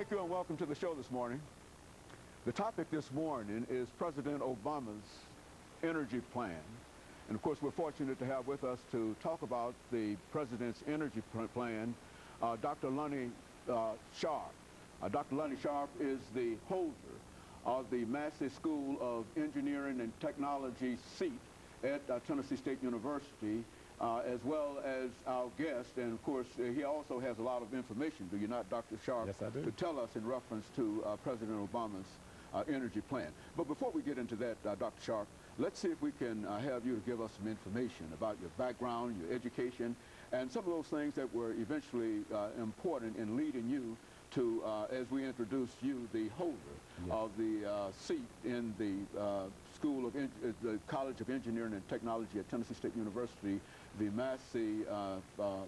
Thank you and welcome to the show this morning. The topic this morning is President Obama's energy plan. And of course, we're fortunate to have with us to talk about the President's energy plan, Dr. LSharpe. Dr. LSharpe is the holder of the Massey School of Engineering and Technology seat at Tennessee State University, as well as our guest. And of course, he also has a lot of information, do you not, Dr. Sharpe? Yes, I do. To tell us in reference to President Obama's energy plan. But before we get into that, Dr. Sharpe, let's see if we can have you to give us some information about your background, your education, and some of those things that were eventually important in leading you to, as we introduce you, the holder of the seat in the the College of Engineering and Technology at Tennessee State University, the Massey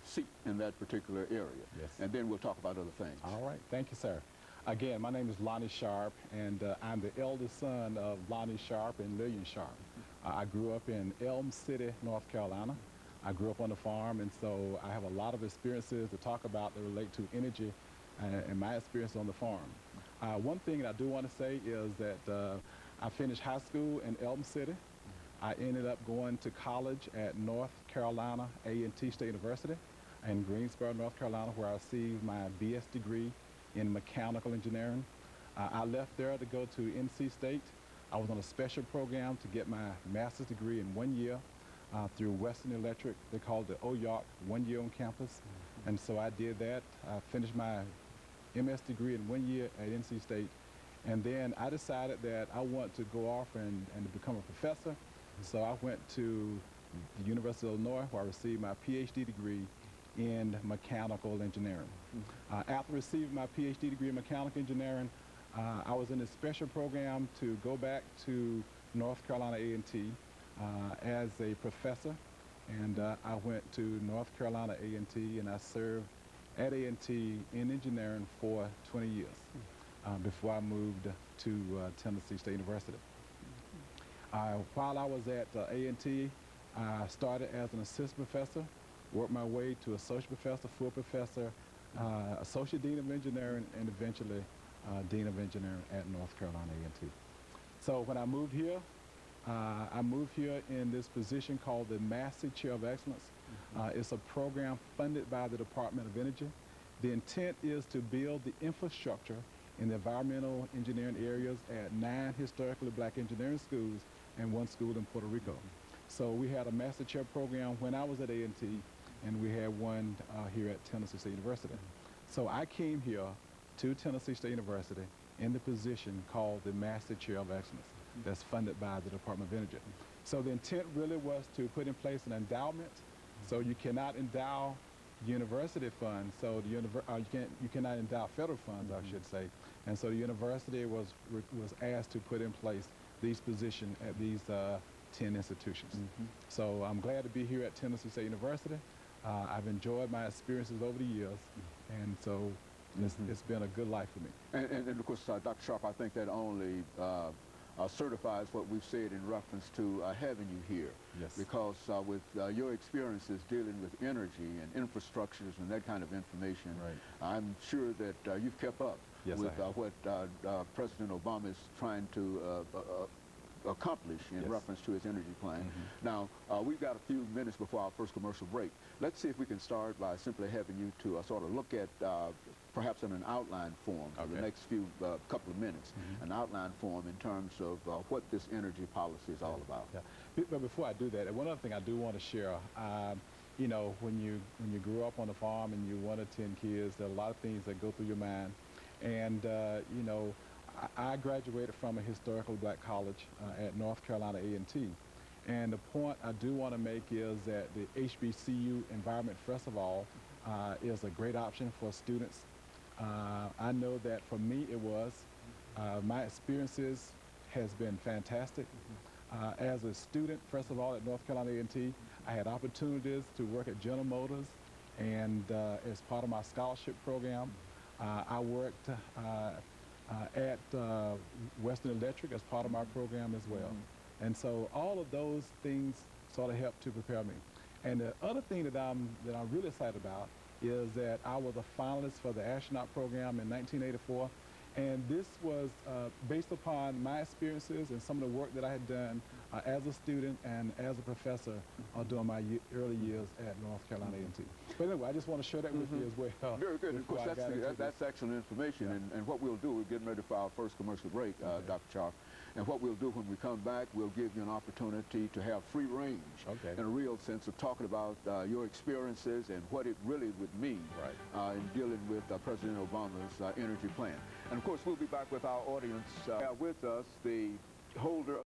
seat in that particular area. Yes. And then we'll talk about other things. All right. Thank you, sir. Again, my name is LSharpe, and I'm the eldest son of LSharpe and Lillian Sharpe. I grew up in Elm City, North Carolina. I grew up on a farm, and so I have a lot of experiences to talk about that relate to energy and my experience on the farm. One thing that I do want to say is that I finished high school in Elm City. I ended up going to college at North Carolina A&T State University in Greensboro, North Carolina, where I received my BS degree in mechanical engineering. I left there to go to NC State. I was on a special program to get my master's degree in 1 year through Western Electric. They called it OYARC, 1 year on campus. And so I did that. I finished my MS degree in 1 year at NC State. And then I decided that I want to go off and become a professor. So I went to the University of Illinois, where I received my PhD degree in mechanical engineering. After receiving my PhD degree in mechanical engineering, I was in a special program to go back to North Carolina A&T as a professor. And I went to North Carolina A&T, and I served at A&T in engineering for 20 years before I moved to Tennessee State University. While I was at A&T, I started as an assistant professor, worked my way to associate professor, full professor, associate dean of engineering, and eventually dean of engineering at North Carolina A&T. So when I moved here in this position called the Massey Chair of Excellence. It's a program funded by the Department of Energy. The intent is to build the infrastructure in the environmental engineering areas at 9 historically black engineering schools and 1 school in Puerto Rico. So we had a Master Chair program when I was at A&T, and we had one here at Tennessee State University. So I came here to Tennessee State University in the position called the Master Chair of Excellence that's funded by the Department of Energy. So the intent really was to put in place an endowment. So you cannot endow university funds, so you cannot endow federal funds, I should say. And so the university was asked to put in place these positions at these 10 institutions. So I'm glad to be here at Tennessee State University. I've enjoyed my experiences over the years, and so it's been a good life for me. And of course, Dr. Sharpe, I think that only certifies what we've said in reference to having you here. Yes. Because with your experiences dealing with energy and infrastructures and that kind of information, I'm sure that you've kept up with what President Obama is trying to accomplish in reference to his energy plan. Now, we've got a few minutes before our first commercial break. Let's see if we can start by simply having you to sort of look at perhaps in an outline form for the next few couple of minutes, an outline form in terms of what this energy policy is all about. But before I do that, one other thing I do want to share, you know, when you grew up on a farm and you wanted 10 kids, there are a lot of things that go through your mind. And, you know, I graduated from a historical black college at North Carolina A&T. And the point I do want to make is that the HBCU environment, first of all, is a great option for students. I know that for me it was. My experiences has been fantastic. As a student, first of all, at North Carolina A&T, I had opportunities to work at General Motors, and as part of my scholarship program, I worked at Western Electric as part of my program as well. And so all of those things sort of helped to prepare me. And the other thing that I'm really excited about is that I was a finalist for the astronaut program in 1984. And this was based upon my experiences and some of the work that I had done as a student and as a professor during my early years at North Carolina A&T. But anyway, I just want to share that with you as well. Very good. Of course, that's excellent information. Yeah. And what we'll do, we're getting ready for our first commercial break, Okay. Dr. Sharp. And what we'll do when we come back, we'll give you an opportunity to have free range Okay. in a real sense of talking about your experiences and what it really would mean in dealing with President Obama's energy plan. And of course, we'll be back with our audience. Have with us the holder